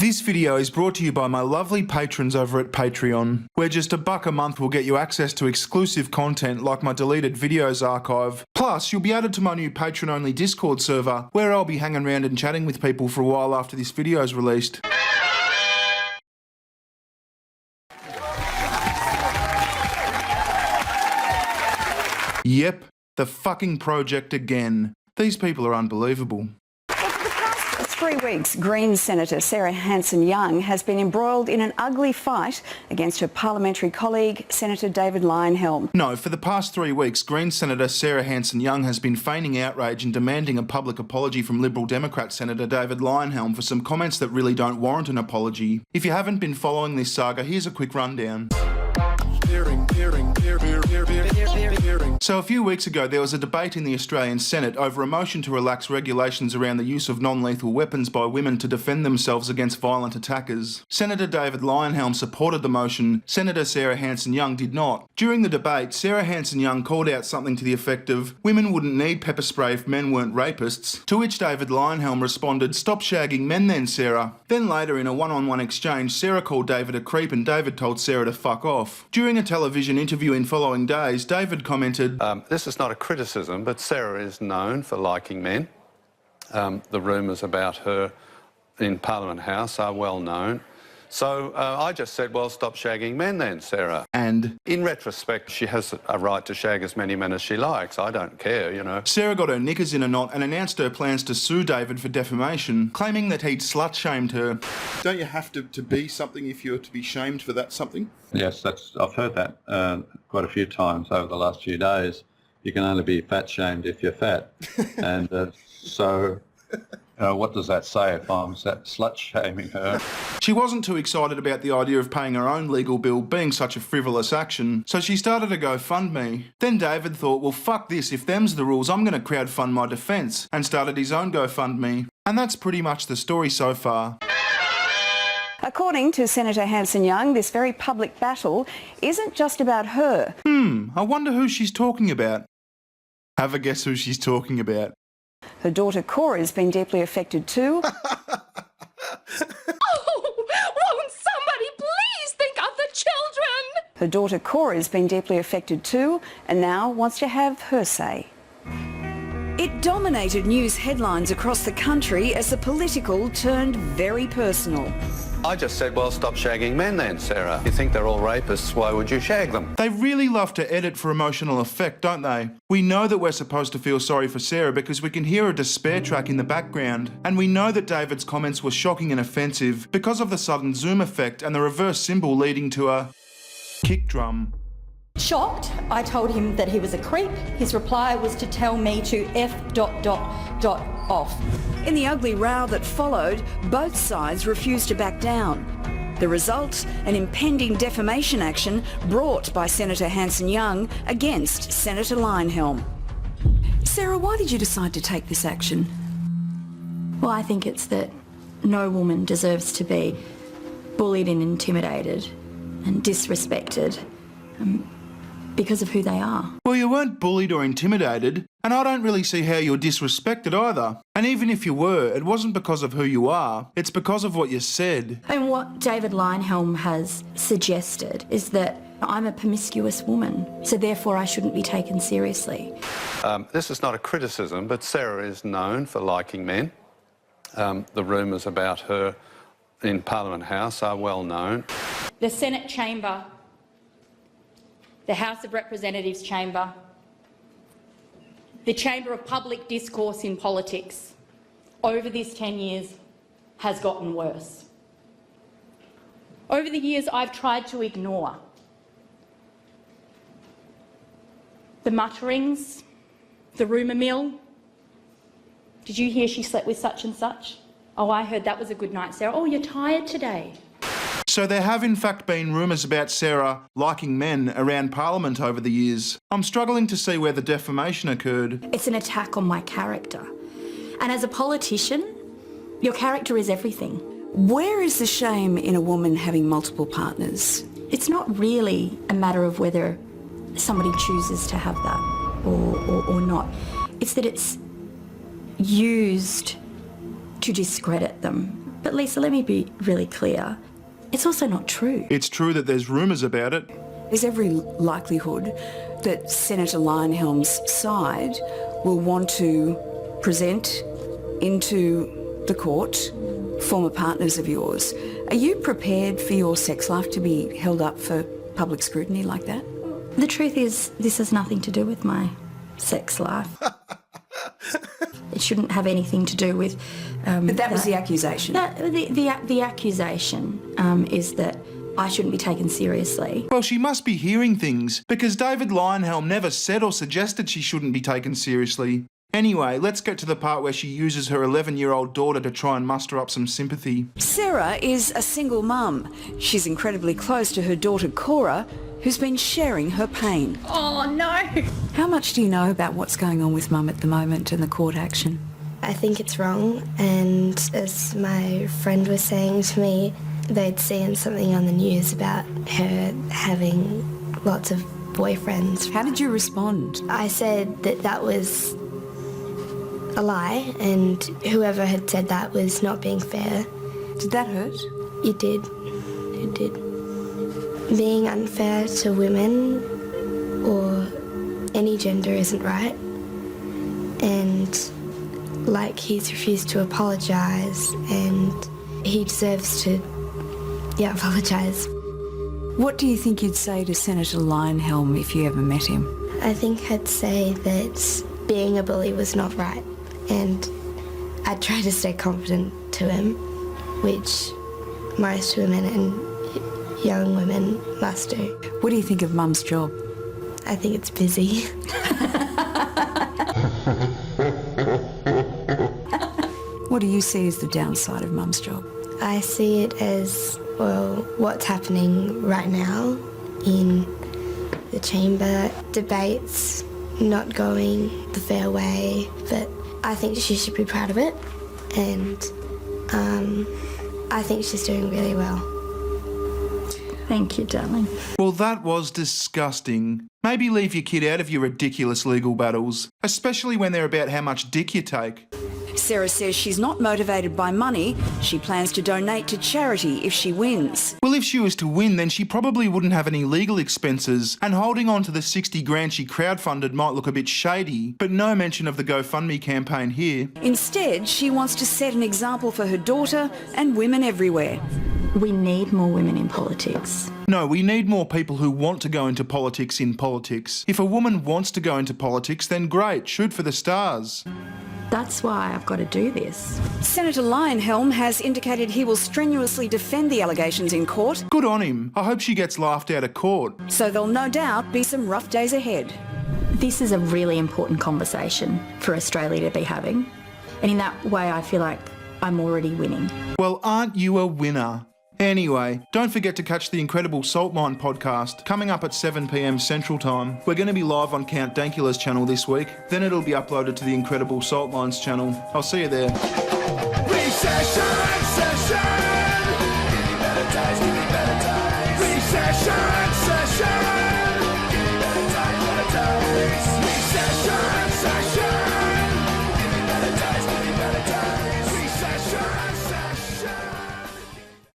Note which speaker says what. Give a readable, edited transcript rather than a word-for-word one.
Speaker 1: This video is brought to you by my lovely patrons over at Patreon, where just $1 a month will get you access to exclusive content like my deleted videos archive. Plus, you'll be added to my new patron-only Discord server, where I'll be hanging around and chatting with people for a while after this video is released. Yep, the fucking project again. These people are unbelievable.
Speaker 2: For the past 3 weeks, Greens Senator Sarah Hansen-Young has been embroiled in an ugly fight against her parliamentary colleague, Senator David Leyonhjelm.
Speaker 1: No, for the past 3 weeks, Greens Senator Sarah Hansen-Young has been feigning outrage and demanding a public apology from Liberal Democrat Senator David Leyonhjelm for some comments that really don't warrant an apology. If you haven't been following this saga, here's a quick rundown. So a few weeks ago there was a debate in the Australian Senate over a motion to relax regulations around the use of non-lethal weapons by women to defend themselves against violent attackers. Senator David Leyonhjelm supported the motion, Senator Sarah Hansen-Young did not. During the debate, Sarah Hansen-Young called out something to the effect of, "Women wouldn't need pepper spray if men weren't rapists," to which David Leyonhjelm responded, "Stop shagging men then, Sarah." Then later in a one-on-one exchange, Sarah called David a creep and David told Sarah to fuck off. During a television interview in following days, David commented,
Speaker 3: This is not a criticism, but Sarah is known for liking men. The rumours about her in Parliament House are well known. So I just said, well, stop shagging men then, Sarah.
Speaker 1: And
Speaker 3: in retrospect, she has a right to shag as many men as she likes. I don't care, you know.
Speaker 1: Sarah got her knickers in a knot and announced her plans to sue David for defamation, claiming that he'd slut-shamed her. Don't you have to be something if you're to be shamed for that something?
Speaker 4: Yes, I've heard that quite a few times over the last few days. You can only be fat-shamed if you're fat. And so what does that say if I'm slut-shaming her?
Speaker 1: She wasn't too excited about the idea of paying her own legal bill being such a frivolous action, so she started a GoFundMe. Then David thought, well fuck this, if them's the rules, I'm going to crowdfund my defence, and started his own GoFundMe. And that's pretty much the story so far.
Speaker 2: According to Senator Hansen-Young, this very public battle isn't just about her.
Speaker 1: I wonder who she's talking about. Have a guess who she's talking about.
Speaker 2: Her daughter Cora's been deeply affected too.
Speaker 5: Won't somebody please think of the children?
Speaker 2: Her daughter Cora's been deeply affected too and now wants to have her say. It dominated news headlines across the country as the political turned very personal.
Speaker 3: I just said, well, stop shagging men then, Sarah. You think they're all rapists, why would you shag them?
Speaker 1: They really love to edit for emotional effect, don't they? We know that we're supposed to feel sorry for Sarah because we can hear a despair track in the background. And we know that David's comments were shocking and offensive because of the sudden zoom effect and the reverse symbol leading to a kick drum.
Speaker 6: Shocked, I told him that he was a creep. His reply was to tell me to off.
Speaker 2: In the ugly row that followed, both sides refused to back down. The result, an impending defamation action brought by Senator Hansen-Young against Senator Leyonhjelm. Sarah, why did you decide to take this action?
Speaker 6: Well, I think it's that no woman deserves to be bullied and intimidated and disrespected because of who they are.
Speaker 1: Well, you weren't bullied or intimidated, and I don't really see how you're disrespected either. And even if you were, it wasn't because of who you are, it's because of what you said.
Speaker 6: And what David Leyonhjelm has suggested is that I'm a promiscuous woman, so therefore I shouldn't be taken seriously.
Speaker 3: This is not a criticism, but Sarah is known for liking men. The rumours about her in Parliament House are well known.
Speaker 7: The Senate chamber, the House of Representatives chamber, the chamber of public discourse in politics over this 10 years has gotten worse. Over the years, I've tried to ignore the mutterings, the rumour mill. Did you hear she slept with such and such? Oh, I heard that was a good night, Sarah. Oh, you're tired today.
Speaker 1: So there have in fact been rumours about Sarah liking men around Parliament over the years. I'm struggling to see where the defamation occurred.
Speaker 6: It's an attack on my character. And as a politician, your character is everything.
Speaker 2: Where is the shame in a woman having multiple partners?
Speaker 6: It's not really a matter of whether somebody chooses to have that or not. It's that it's used to discredit them But Lisa, let me be really clear. It's also not true.
Speaker 1: It's true that there's rumours about it.
Speaker 2: There's every likelihood that Senator Leyonhjelm's side will want to present into the court former partners of yours. Are you prepared for your sex life to be held up for public scrutiny like that?
Speaker 6: The truth is, this has nothing to do with my sex life. It shouldn't have anything to do with...
Speaker 2: But that was the accusation.
Speaker 6: The accusation is that I shouldn't be taken seriously.
Speaker 1: Well, she must be hearing things, because David Leyonhjelm never said or suggested she shouldn't be taken seriously. Anyway, let's get to the part where she uses her 11-year-old daughter to try and muster up some sympathy.
Speaker 2: Sarah is a single mum. She's incredibly close to her daughter Cora, who's been sharing her pain.
Speaker 5: Oh, no.
Speaker 2: How much do you know about what's going on with Mum at the moment and the court action?
Speaker 8: I think it's wrong, and as my friend was saying to me, they'd seen something on the news about her having lots of boyfriends.
Speaker 2: How did you respond?
Speaker 8: I said that that was a lie, and whoever had said that was not being fair.
Speaker 2: Did that hurt?
Speaker 8: It did. It did. Being unfair to women or any gender isn't right, and like he's refused to apologise, and he deserves to apologise.
Speaker 2: What do you think you'd say to Senator Leyonhjelm if you ever met him?
Speaker 8: I think I'd say that being a bully was not right, and I'd try to stay confident to him, which most women and young women must do.
Speaker 2: What do you think of Mum's job?
Speaker 8: I think it's busy.
Speaker 2: What do you see as the downside of Mum's job?
Speaker 8: I see it as, well, what's happening right now in the chamber, debates not going the fair way, but I think she should be proud of it, and I think she's doing really well.
Speaker 6: Thank you, darling.
Speaker 1: Well, that was disgusting. Maybe leave your kid out of your ridiculous legal battles, especially when they're about how much dick you take.
Speaker 2: Sarah says she's not motivated by money. She plans to donate to charity if she wins.
Speaker 1: Well, if she was to win, then she probably wouldn't have any legal expenses, and holding on to the 60 grand she crowdfunded might look a bit shady, but no mention of the GoFundMe campaign here.
Speaker 2: Instead, she wants to set an example for her daughter and women everywhere.
Speaker 6: We need more women in politics.
Speaker 1: No, we need more people who want to go into politics in politics. If a woman wants to go into politics, then great, shoot for the stars.
Speaker 6: That's why I've got to do this.
Speaker 2: Senator Leyonhjelm has indicated he will strenuously defend the allegations in court,
Speaker 1: Good on him. I hope she gets laughed out of court.
Speaker 2: so there'll no doubt be some rough days ahead.
Speaker 6: This is a really important conversation for Australia to be having. And in that way, I feel like I'm already winning.
Speaker 1: Well, aren't you a winner? Anyway, don't forget to catch the Incredible Salt Mine podcast coming up at 7 p.m. Central Time. We're going to be live on Count Dankula's channel this week. Then it'll be uploaded to the Incredible Salt Mines channel. I'll see you there.
Speaker 9: Recession, recession.